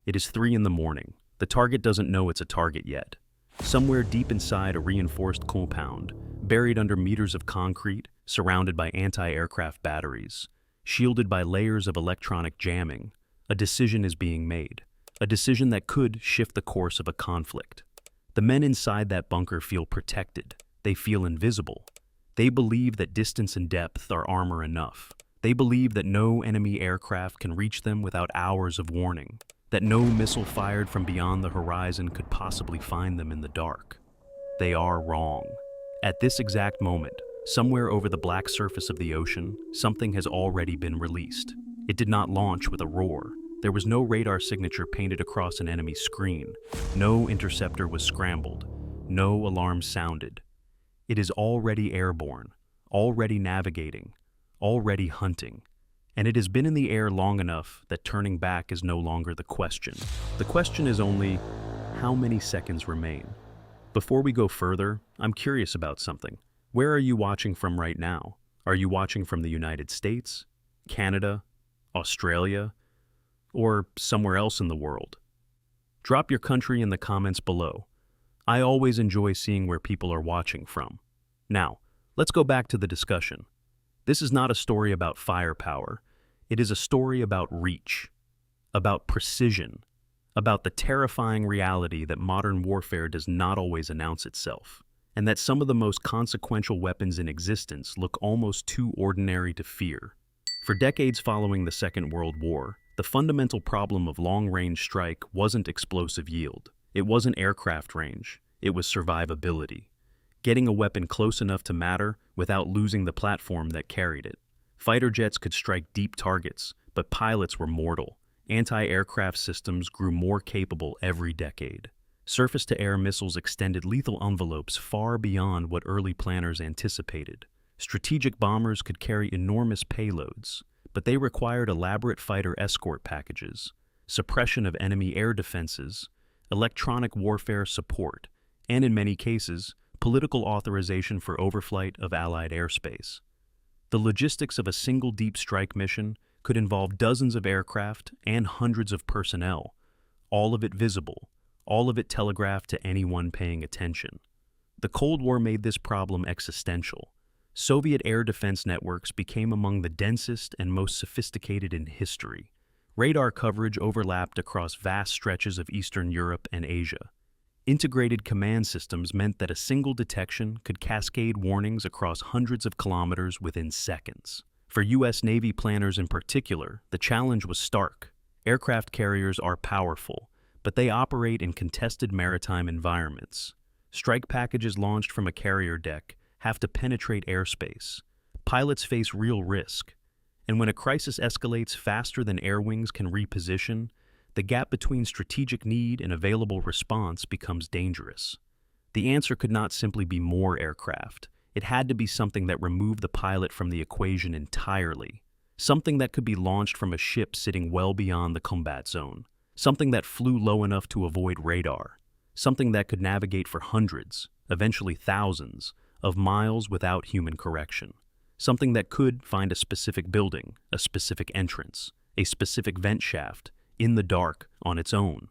It is 3 in the morning. The target doesn't know it's a target yet. Somewhere deep inside a reinforced compound, buried under meters of concrete, surrounded by anti-aircraft batteries, shielded by layers of electronic jamming, a decision is being made. A decision that could shift the course of a conflict. The men inside that bunker feel protected. They feel invisible. They believe that distance and depth are armor enough. They believe that no enemy aircraft can reach them without hours of warning, that no missile fired from beyond the horizon could possibly find them in the dark. They are wrong. At this exact moment, somewhere over the black surface of the ocean, something has already been released. It did not launch with a roar. There was no radar signature painted across an enemy screen. No interceptor was scrambled. No alarm sounded. It is already airborne, already navigating, already hunting. And it has been in the air long enough that turning back is no longer the question. The question is only, how many seconds remain? Before we go further, I'm curious about something. Where are you watching from right now? Are you watching from the United States, Canada, Australia, or somewhere else in the world? Drop your country in the comments below. I always enjoy seeing where people are watching from. Now, let's go back to the discussion. This is not a story about firepower. It is a story about reach, about precision, about the terrifying reality that modern warfare does not always announce itself, and that some of the most consequential weapons in existence look almost too ordinary to fear. For decades following the Second World War, the fundamental problem of long-range strike wasn't explosive yield. It wasn't aircraft range. It was survivability. Getting a weapon close enough to matter without losing the platform that carried it. Fighter jets could strike deep targets, but pilots were mortal. Anti-aircraft systems grew more capable every decade. Surface-to-air missiles extended lethal envelopes far beyond what early planners anticipated. Strategic bombers could carry enormous payloads, but they required elaborate fighter escort packages, suppression of enemy air defenses, electronic warfare support, and in many cases, political authorization for overflight of Allied airspace. The logistics of a single deep strike mission could involve dozens of aircraft and hundreds of personnel, all of it visible, all of it telegraphed to anyone paying attention. The Cold War made this problem existential. Soviet air defense networks became among the densest and most sophisticated in history. Radar coverage overlapped across vast stretches of Eastern Europe and Asia. Integrated command systems meant that a single detection could cascade warnings across hundreds of kilometers within seconds. For U.S. Navy planners in particular, the challenge was stark. Aircraft carriers are powerful, but they operate in contested maritime environments. Strike packages launched from a carrier deck have to penetrate airspace. Pilots face real risk. And when a crisis escalates faster than air wings can reposition, the gap between strategic need and available response becomes dangerous. The answer could not simply be more aircraft. It had to be something that removed the pilot from the equation entirely. Something that could be launched from a ship sitting well beyond the combat zone. Something that flew low enough to avoid radar. Something that could navigate for hundreds, eventually thousands, of miles without human correction. Something that could find a specific building, a specific entrance, a specific vent shaft, in the dark, on its own.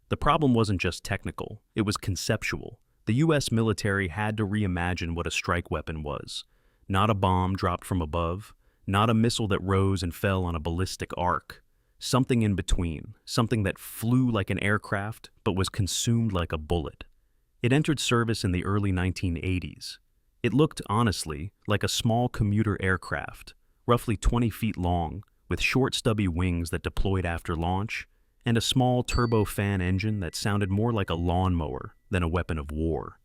The problem wasn't just technical, it was conceptual. The U.S. military had to reimagine what a strike weapon was. Not a bomb dropped from above, not a missile that rose and fell on a ballistic arc. Something in between, something that flew like an aircraft, but was consumed like a bullet. It entered service in the early 1980s. It looked, honestly, like a small commuter aircraft, roughly 20 feet long, with short stubby wings that deployed after launch, and a small turbofan engine that sounded more like a lawnmower than a weapon of war.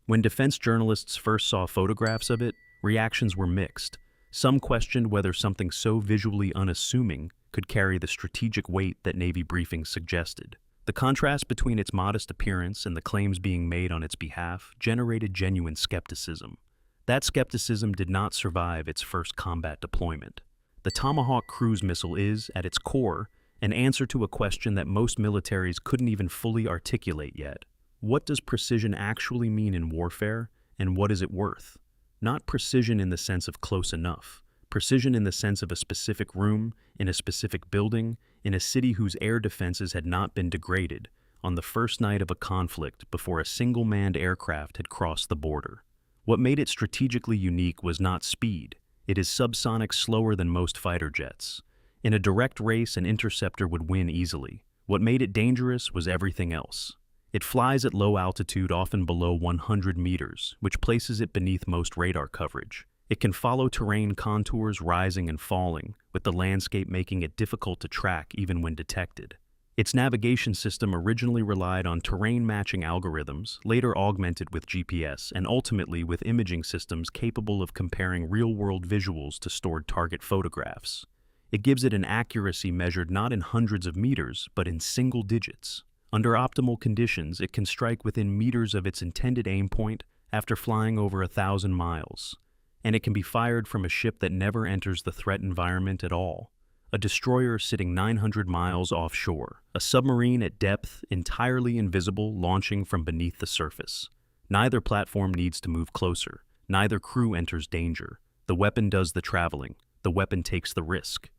When defense journalists first saw photographs of it, reactions were mixed. Some questioned whether something so visually unassuming could carry the strategic weight that Navy briefings suggested. The contrast between its modest appearance and the claims being made on its behalf generated genuine skepticism. That skepticism did not survive its first combat deployment. The Tomahawk cruise missile is, at its core, an answer to a question that most militaries couldn't even fully articulate yet. What does precision actually mean in warfare, and what is it worth? Not precision in the sense of close enough. Precision in the sense of a specific room, in a specific building, in a city whose air defenses had not been degraded, on the first night of a conflict before a single manned aircraft had crossed the border. What made it strategically unique was not speed. It is subsonic, slower than most fighter jets. In a direct race, an interceptor would win easily. What made it dangerous was everything else. It flies at low altitude, often below 100 meters, which places it beneath most radar coverage. It can follow terrain contours rising and falling, with the landscape making it difficult to track even when detected. Its navigation system originally relied on terrain-matching algorithms, later augmented with GPS, and ultimately with imaging systems capable of comparing real-world visuals to stored target photographs. It gives it an accuracy measured not in hundreds of meters, but in single digits. Under optimal conditions, it can strike within meters of its intended aim point after flying over 1,000 miles. And it can be fired from a ship that never enters the threat environment at all. A destroyer sitting 900 miles offshore, a submarine at depth, entirely invisible, launching from beneath the surface. Neither platform needs to move closer. Neither crew enters danger. The weapon does the traveling. The weapon takes the risk.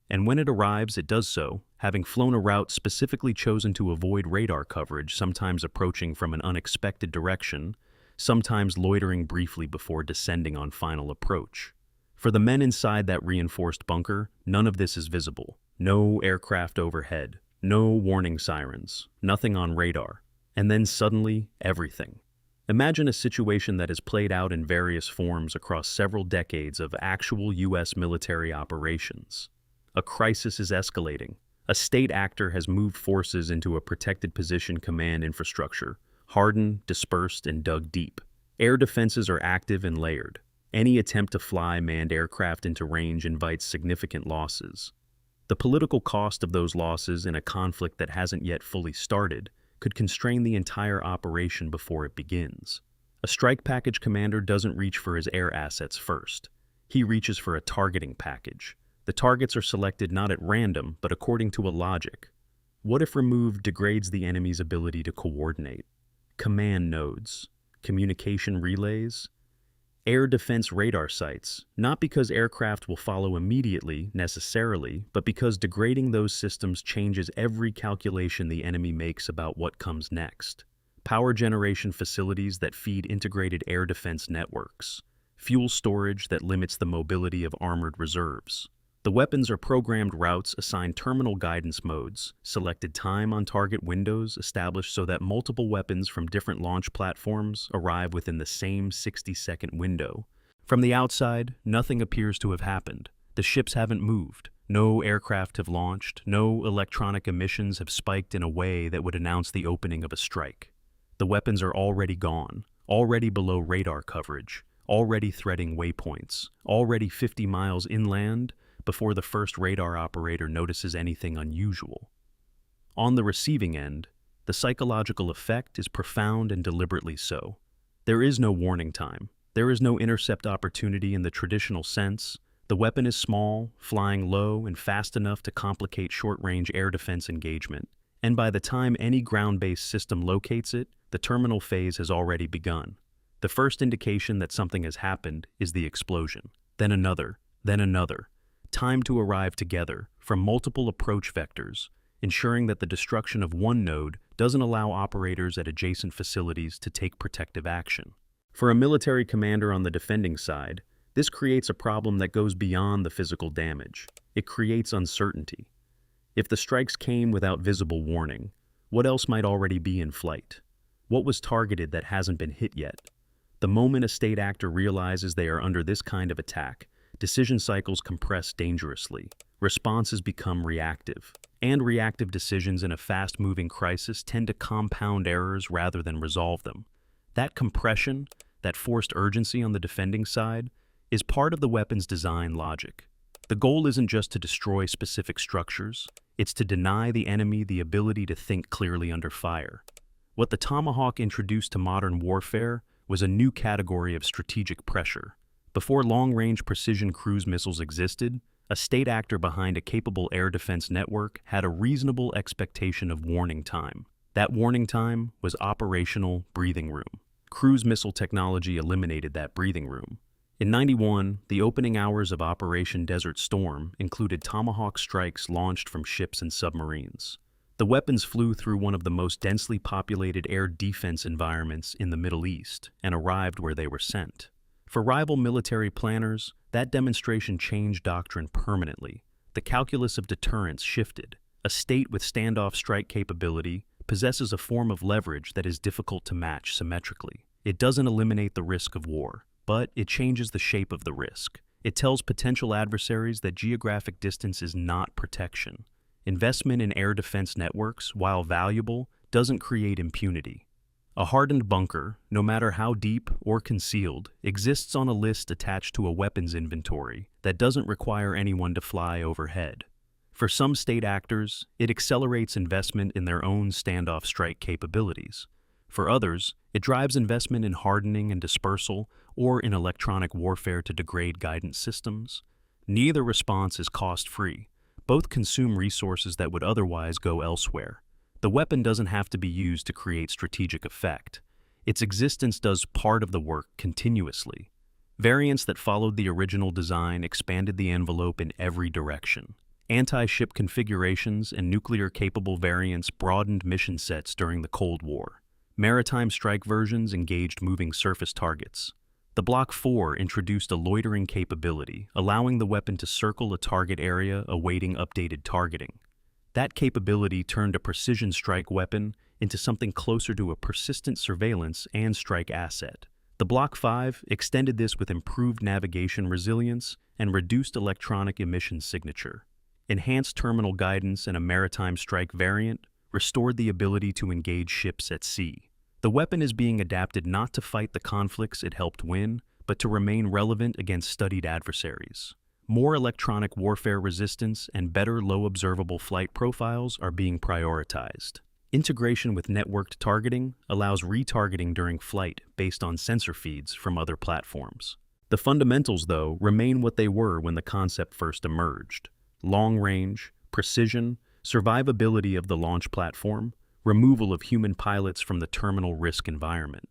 And when it arrives, it does so, having flown a route specifically chosen to avoid radar coverage, sometimes approaching from an unexpected direction, sometimes loitering briefly before descending on final approach. For the men inside that reinforced bunker, none of this is visible. No aircraft overhead, no warning sirens, nothing on radar. And then suddenly, everything. Imagine a situation that has played out in various forms across several decades of actual U.S. military operations. A crisis is escalating. A state actor has moved forces into a protected position command infrastructure, hardened, dispersed, and dug deep. Air defenses are active and layered. Any attempt to fly manned aircraft into range invites significant losses. The political cost of those losses in a conflict that hasn't yet fully started could constrain the entire operation before it begins. A strike package commander doesn't reach for his air assets first. He reaches for a targeting package. The targets are selected not at random, but according to a logic. What if removed degrades the enemy's ability to coordinate? Command nodes, communication relays, air defense radar sites, not because aircraft will follow immediately, necessarily, but because degrading those systems changes every calculation the enemy makes about what comes next. Power generation facilities that feed integrated air defense networks, fuel storage that limits the mobility of armored reserves. The weapons are programmed routes, assigned terminal guidance modes, selected time on target windows established so that multiple weapons from different launch platforms arrive within the same 60-second window. From the outside, nothing appears to have happened. The ships haven't moved. No aircraft have launched. No electronic emissions have spiked in a way that would announce the opening of a strike. The weapons are already gone, already below radar coverage, already threading waypoints, already 50 miles inland, before the first radar operator notices anything unusual. On the receiving end, the psychological effect is profound and deliberately so. There is no warning time. There is no intercept opportunity in the traditional sense. The weapon is small, flying low, and fast enough to complicate short-range air defense engagement. And by the time any ground-based system locates it, the terminal phase has already begun. The first indication that something has happened is the explosion. Then another, then another. Time to arrive together from multiple approach vectors, ensuring that the destruction of one node doesn't allow operators at adjacent facilities to take protective action. For a military commander on the defending side, this creates a problem that goes beyond the physical damage. It creates uncertainty. If the strikes came without visible warning, what else might already be in flight? What was targeted that hasn't been hit yet? The moment a state actor realizes they are under this kind of attack, decision cycles compress dangerously. Responses become reactive. And reactive decisions in a fast-moving crisis tend to compound errors rather than resolve them. That compression, that forced urgency on the defending side, is part of the weapon's design logic. The goal isn't just to destroy specific structures, it's to deny the enemy the ability to think clearly under fire. What the Tomahawk introduced to modern warfare was a new category of strategic pressure. Before long-range precision cruise missiles existed, a state actor behind a capable air defense network had a reasonable expectation of warning time. That warning time was operational breathing room. Cruise missile technology eliminated that breathing room. In '91, the opening hours of Operation Desert Storm included Tomahawk strikes launched from ships and submarines. The weapons flew through one of the most densely populated air defense environments in the Middle East and arrived where they were sent. For rival military planners, that demonstration changed doctrine permanently. The calculus of deterrence shifted. A state with standoff strike capability possesses a form of leverage that is difficult to match symmetrically. It doesn't eliminate the risk of war, but it changes the shape of the risk. It tells potential adversaries that geographic distance is not protection. Investment in air defense networks, while valuable, doesn't create impunity. A hardened bunker, no matter how deep or concealed, exists on a list attached to a weapons inventory that doesn't require anyone to fly overhead. For some state actors, it accelerates investment in their own standoff strike capabilities. For others, it drives investment in hardening and dispersal or in electronic warfare to degrade guidance systems. Neither response is cost-free. Both consume resources that would otherwise go elsewhere. The weapon doesn't have to be used to create strategic effect. Its existence does part of the work continuously. Variants that followed the original design expanded the envelope in every direction. Anti-ship configurations and nuclear-capable variants broadened mission sets during the Cold War. Maritime strike versions engaged moving surface targets. The Block 4 introduced a loitering capability, allowing the weapon to circle a target area awaiting updated targeting. That capability turned a precision strike weapon into something closer to a persistent surveillance and strike asset. The Block 5 extended this with improved navigation resilience and reduced electronic emission signature. Enhanced terminal guidance and a maritime strike variant restored the ability to engage ships at sea. The weapon is being adapted not to fight the conflicts it helped win, but to remain relevant against studied adversaries. More electronic warfare resistance and better low-observable flight profiles are being prioritized. Integration with networked targeting allows retargeting during flight based on sensor feeds from other platforms. The fundamentals, though, remain what they were when the concept first emerged. Long range, precision, survivability of the launch platform, removal of human pilots from the terminal risk environment.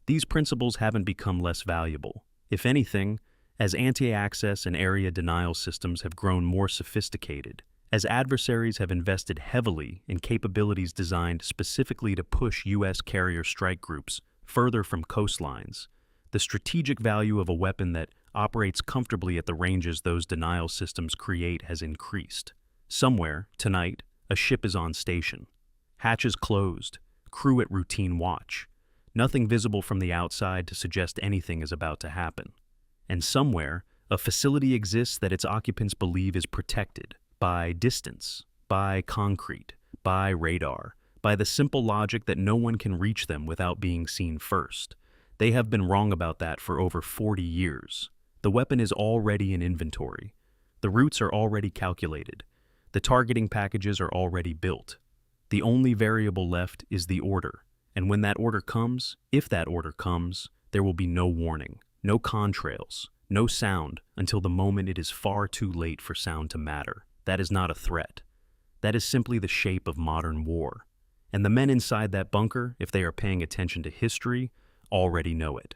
These principles haven't become less valuable. If anything, as anti-access and area denial systems have grown more sophisticated, as adversaries have invested heavily in capabilities designed specifically to push U.S. carrier strike groups further from coastlines, the strategic value of a weapon that operates comfortably at the ranges those denial systems create has increased. Somewhere, tonight, a ship is on station. Hatches closed, crew at routine watch. Nothing visible from the outside to suggest anything is about to happen. And somewhere, a facility exists that its occupants believe is protected by distance, by concrete, by radar, by the simple logic that no one can reach them without being seen first. They have been wrong about that for over 40 years. The weapon is already in inventory. The routes are already calculated. The targeting packages are already built. The only variable left is the order. And when that order comes, if that order comes, there will be no warning, no contrails, no sound until the moment it is far too late for sound to matter. That is not a threat. That is simply the shape of modern war. And the men inside that bunker, if they are paying attention to history, already know it.